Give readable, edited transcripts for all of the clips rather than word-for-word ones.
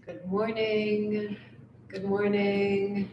Good morning. Good morning.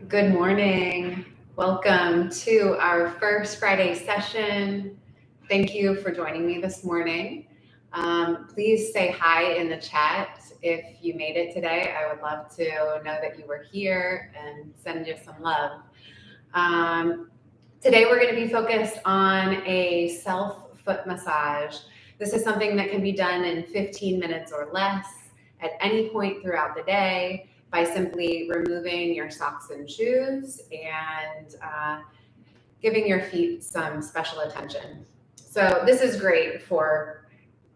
Good morning. Welcome to our first Friday session. Thank you for joining me this morning. Please say hi in the chat if you made it today. I would love to know that you were here and send you some love. Today we're going to be focused on a self foot massage. This is something that can be done in 15 minutes or less at any point throughout the day by simply removing your socks and shoes and giving your feet some special attention. So this is great for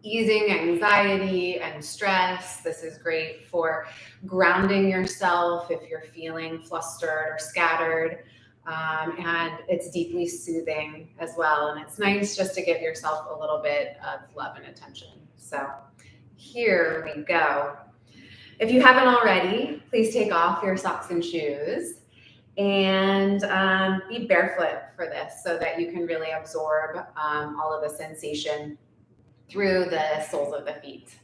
easing anxiety and stress. This is great for grounding yourself if you're feeling flustered or scattered. And it's deeply soothing as well. And it's nice just to give yourself a little bit of love and attention. So here we go. If you haven't already, please take off your socks and shoes and be barefoot for this so that you can really absorb all of the sensation through the soles of the feet.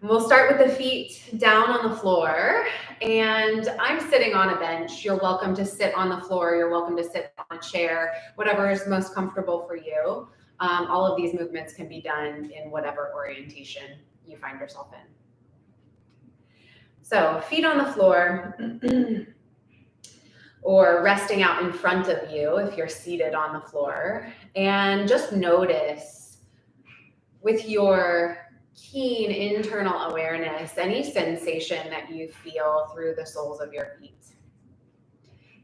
We'll start with the feet down on the floor, and I'm sitting on a bench. You're welcome to sit on the floor. You're welcome to sit on a chair, whatever is most comfortable for you. All of these movements can be done in whatever orientation you find yourself in. So feet on the floor or resting out in front of you if you're seated on the floor, and just notice with your keen internal awareness any sensation that you feel through the soles of your feet.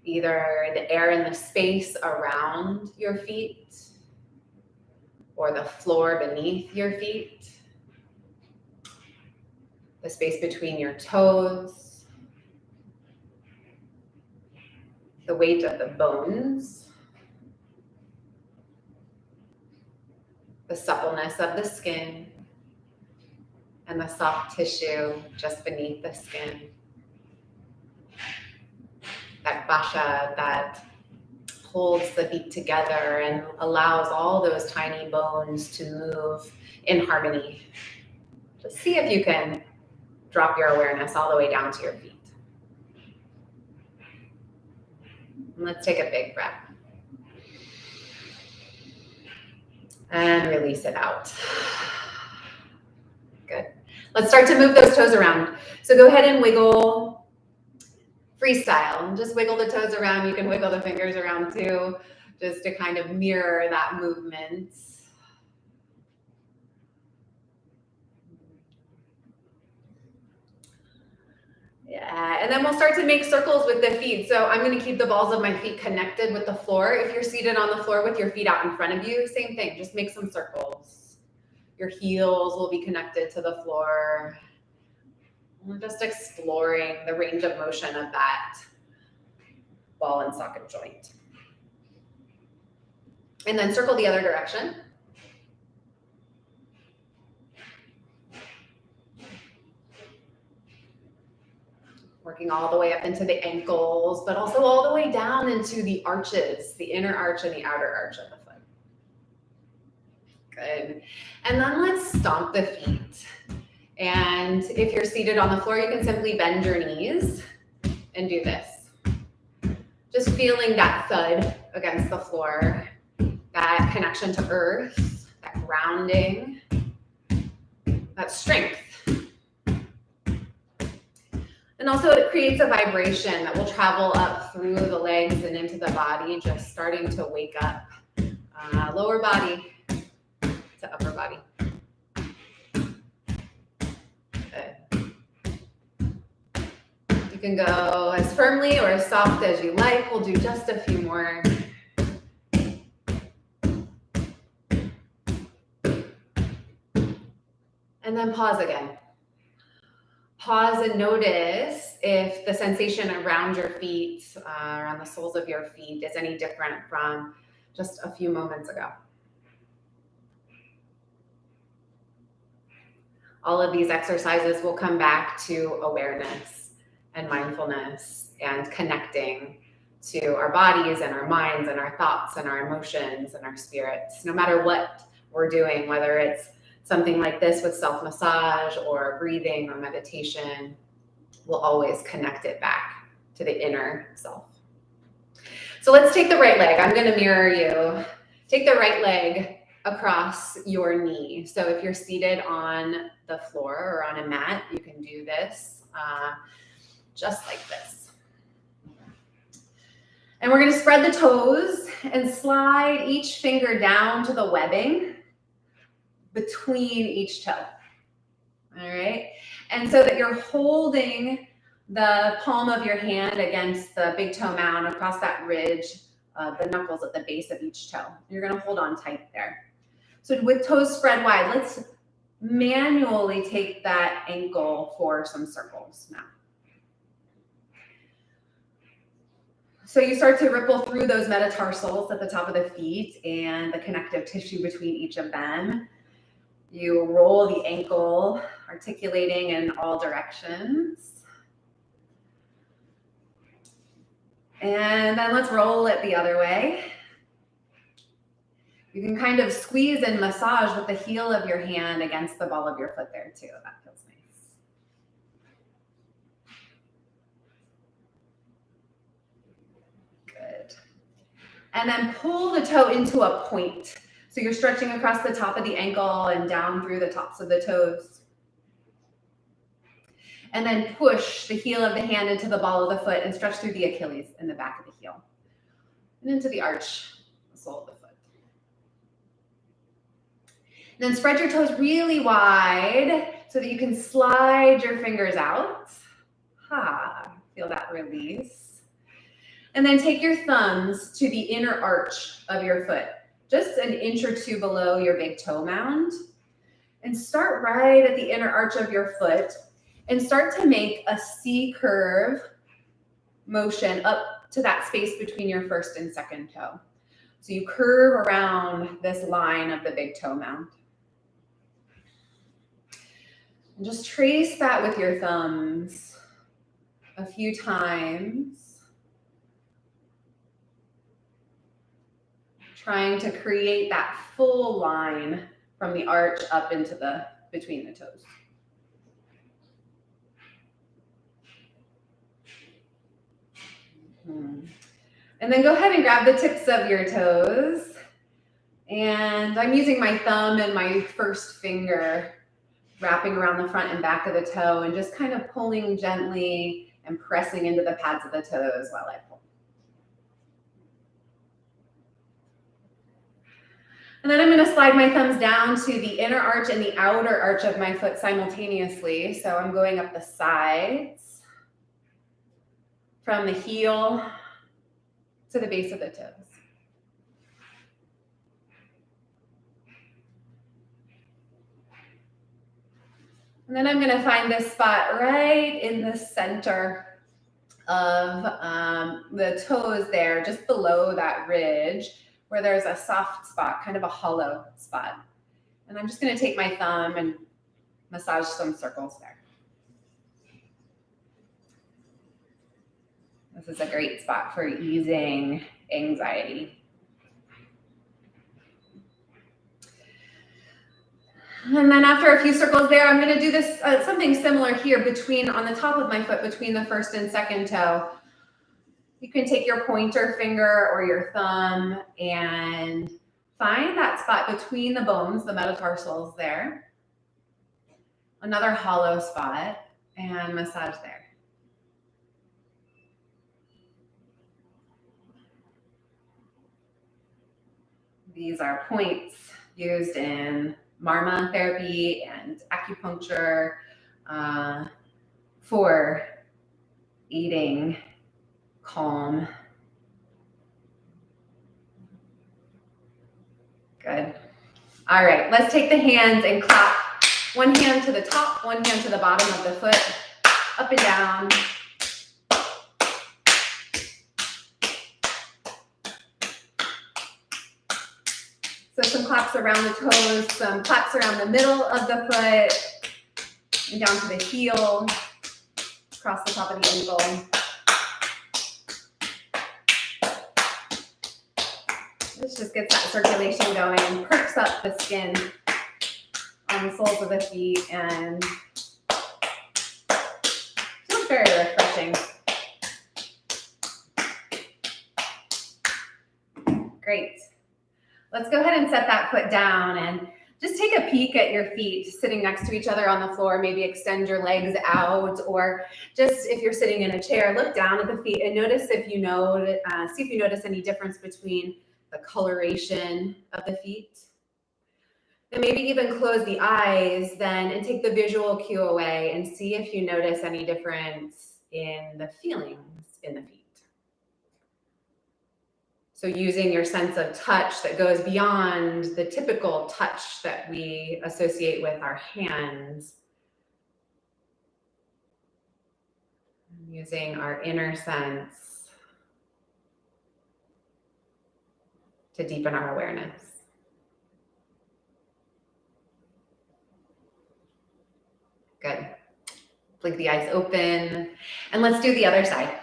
Either the air in the space around your feet or the floor beneath your feet, the space between your toes, the weight of the bones, the suppleness of the skin, and the soft tissue just beneath the skin. That fascia that holds the feet together and allows all those tiny bones to move in harmony. Just see if you can drop your awareness all the way down to your feet. And let's take a big breath. And release it out. Good. Let's start to move those toes around. So go ahead and wiggle freestyle. Just wiggle the toes around. You can wiggle the fingers around too, just to kind of mirror that movement. Yeah, and then we'll start to make circles with the feet. So I'm going to keep the balls of my feet connected with the floor. If you're seated on the floor with your feet out in front of you, same thing, just make some circles. Your heels will be connected to the floor. We're just exploring the range of motion of that ball and socket joint. And then circle the other direction. Working all the way up into the ankles, but also all the way down into the arches, the inner arch and the outer arch of the foot. Good. And then let's stomp the feet. And if you're seated on the floor, you can simply bend your knees and do this. Just feeling that thud against the floor, that connection to earth, that grounding, that strength. And also it creates a vibration that will travel up through the legs and into the body, just starting to wake up. Lower body to to upper body. Good. You can go as firmly or as soft as you like. We'll do just a few more. And then pause again. Pause and notice if the sensation around your feet, around the soles of your feet, is any different from just a few moments ago. All of these exercises will come back to awareness and mindfulness and connecting to our bodies and our minds and our thoughts and our emotions and our spirits. No matter what we're doing, whether it's something like this with self-massage or breathing or meditation, we'll always connect it back to the inner self. So let's take the right leg. I'm going to mirror you. Take the right leg across your knee. So if you're seated on the floor or on a mat, you can do this just like this. And we're going to spread the toes and slide each finger down to the webbing between each toe. All right. And so that you're holding the palm of your hand against the big toe mound across that ridge, the knuckles at the base of each toe. You're going to hold on tight there. So with toes spread wide, let's manually take that ankle for some circles now. So you start to ripple through those metatarsals at the top of the feet and the connective tissue between each of them. You roll the ankle, articulating in all directions. And then let's roll it the other way. You can kind of squeeze and massage with the heel of your hand against the ball of your foot there too. That feels nice. Good. And then pull the toe into a point. So you're stretching across the top of the ankle and down through the tops of the toes. And then push the heel of the hand into the ball of the foot and stretch through the Achilles in the back of the heel. And into the arch, the sole of the foot. And then spread your toes really wide so that you can slide your fingers out. Feel that release. And then take your thumbs to the inner arch of your foot, just an inch or two below your big toe mound. And start right at the inner arch of your foot and start to make a C curve motion up to that space between your first and second toe. So you curve around this line of the big toe mound. And just trace that with your thumbs a few times, trying to create that full line from the arch up into the between the toes. And then go ahead and grab the tips of your toes. And I'm using my thumb and my first finger, wrapping around the front and back of the toe and just kind of pulling gently and pressing into the pads of the toes while I pull. And then I'm going to slide my thumbs down to the inner arch and the outer arch of my foot simultaneously. So I'm going up the sides from the heel to the base of the toes. And then I'm going to find this spot right in the center of the toes there, just below that ridge, where there's a soft spot, kind of a hollow spot. And I'm just going to take my thumb and massage some circles there. This is a great spot for easing anxiety. And then after a few circles there, I'm going to do this something similar here on the top of my foot, between the first and second toe. You can take your pointer finger or your thumb and find that spot between the bones, the metatarsals there. Another hollow spot, and massage there. These are points used in Marma therapy and acupuncture for eating calm. Good. All right, let's take the hands and clap. One hand to the top, one hand to the bottom of the foot, up and down. So some claps around the toes, some claps around the middle of the foot, and down to the heel, across the top of the ankle. This just gets that circulation going and perks up the skin on the soles of the feet and feels very refreshing. Great. Let's go ahead and set that foot down and just take a peek at your feet sitting next to each other on the floor. Maybe extend your legs out, or just if you're sitting in a chair, look down at the feet and notice if you know, see if you notice any difference between the coloration of the feet. And maybe even close the eyes then and take the visual cue away and see if you notice any difference in the feelings in the feet. So using your sense of touch that goes beyond the typical touch that we associate with our hands. Using our inner sense to deepen our awareness. Good. Blink the eyes open. And let's do the other side.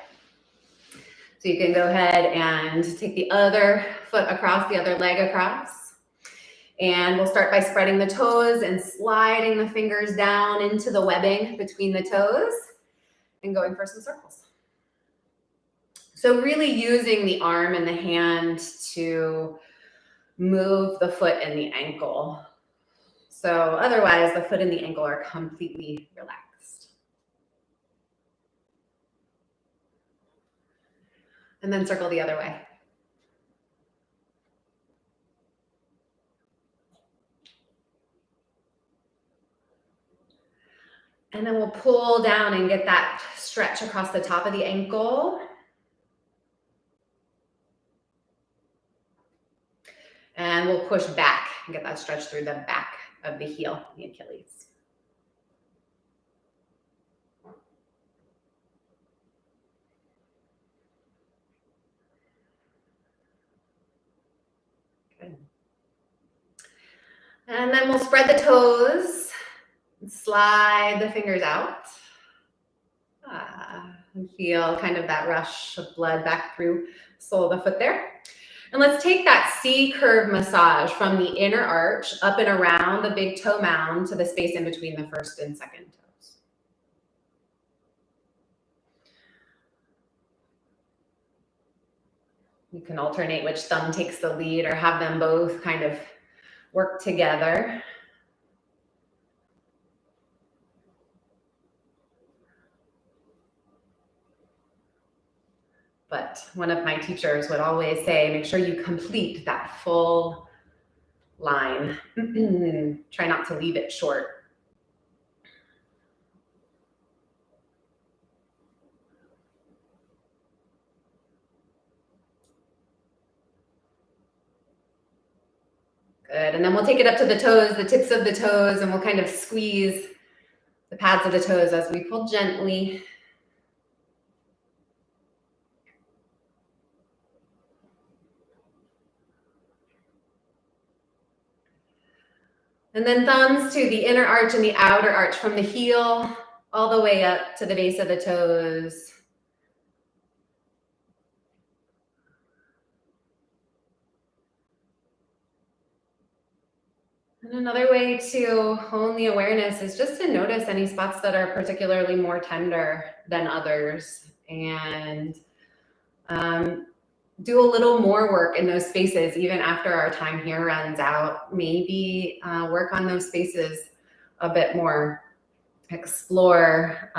So you can go ahead and take the other foot across, the other leg across. And we'll start by spreading the toes and sliding the fingers down into the webbing between the toes and going for some circles. So really using the arm and the hand to move the foot and the ankle. So otherwise, the foot and the ankle are completely relaxed. And then circle the other way. And then we'll pull down and get that stretch across the top of the ankle. And we'll push back and get that stretch through the back of the heel, the Achilles. Good. And then we'll spread the toes, slide the fingers out. And feel kind of that rush of blood back through the sole of the foot there. And let's take that C curve massage from the inner arch up and around the big toe mound to the space in between the first and second toes. You can alternate which thumb takes the lead or have them both kind of work together. But one of my teachers would always say, make sure you complete that full line. Try not to leave it short. Good, and then we'll take it up to the toes, the tips of the toes, and we'll kind of squeeze the pads of the toes as we pull gently. And then thumbs to the inner arch and the outer arch from the heel all the way up to the base of the toes. And another way to hone the awareness is just to notice any spots that are particularly more tender than others, and do a little more work in those spaces even after our time here runs out. Maybe work on those spaces a bit more. Explore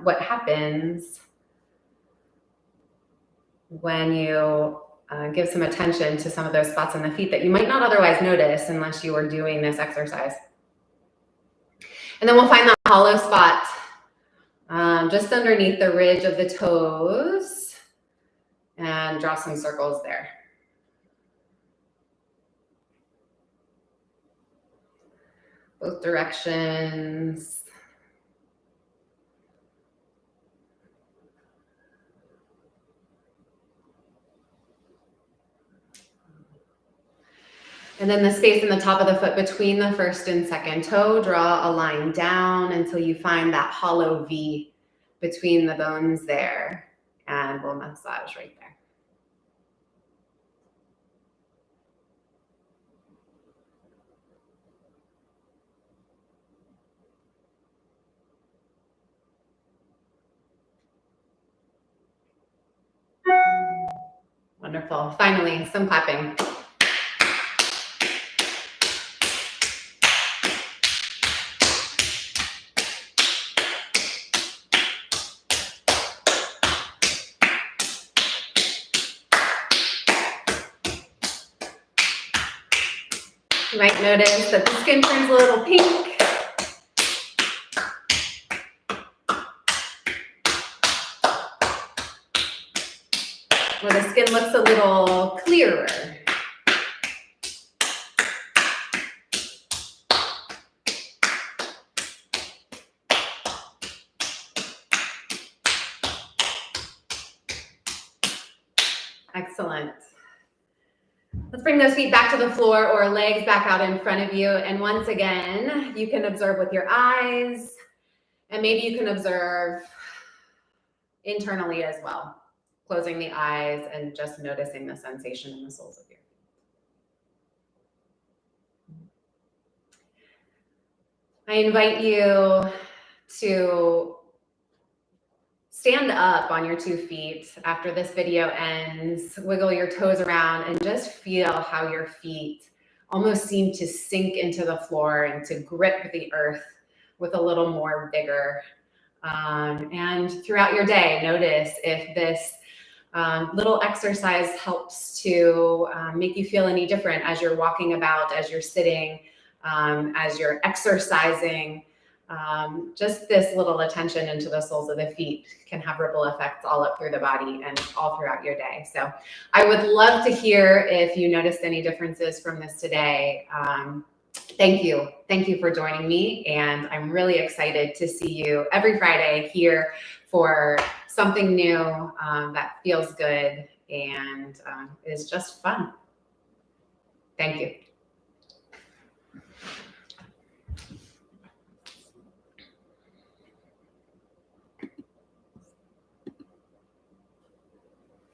what happens when you give some attention to some of those spots in the feet that you might not otherwise notice unless you were doing this exercise. And then we'll find that hollow spot just underneath the ridge of the toes and draw some circles there. Both directions. And then the space in the top of the foot between the first and second toe, draw a line down until you find that hollow V between the bones there. And we'll massage right there. Wonderful. Finally, some clapping. You might notice that the skin turns a little pink. Or the skin looks a little clearer. Excellent. Let's bring those feet back to the floor or legs back out in front of you. And once again, you can observe with your eyes, and maybe you can observe internally as well, closing the eyes and just noticing the sensation in the soles of your feet. I invite you to stand up on your 2 feet after this video ends, wiggle your toes around, and just feel how your feet almost seem to sink into the floor and to grip the earth with a little more vigor. And throughout your day, notice if this little exercise helps to make you feel any different as you're walking about, as you're sitting, as you're exercising. Just this little attention into the soles of the feet can have ripple effects all up through the body and all throughout your day. So I would love to hear if you noticed any differences from this today. Thank you. Thank you for joining me. And I'm really excited to see you every Friday here for something new that feels good and is just fun. Thank you.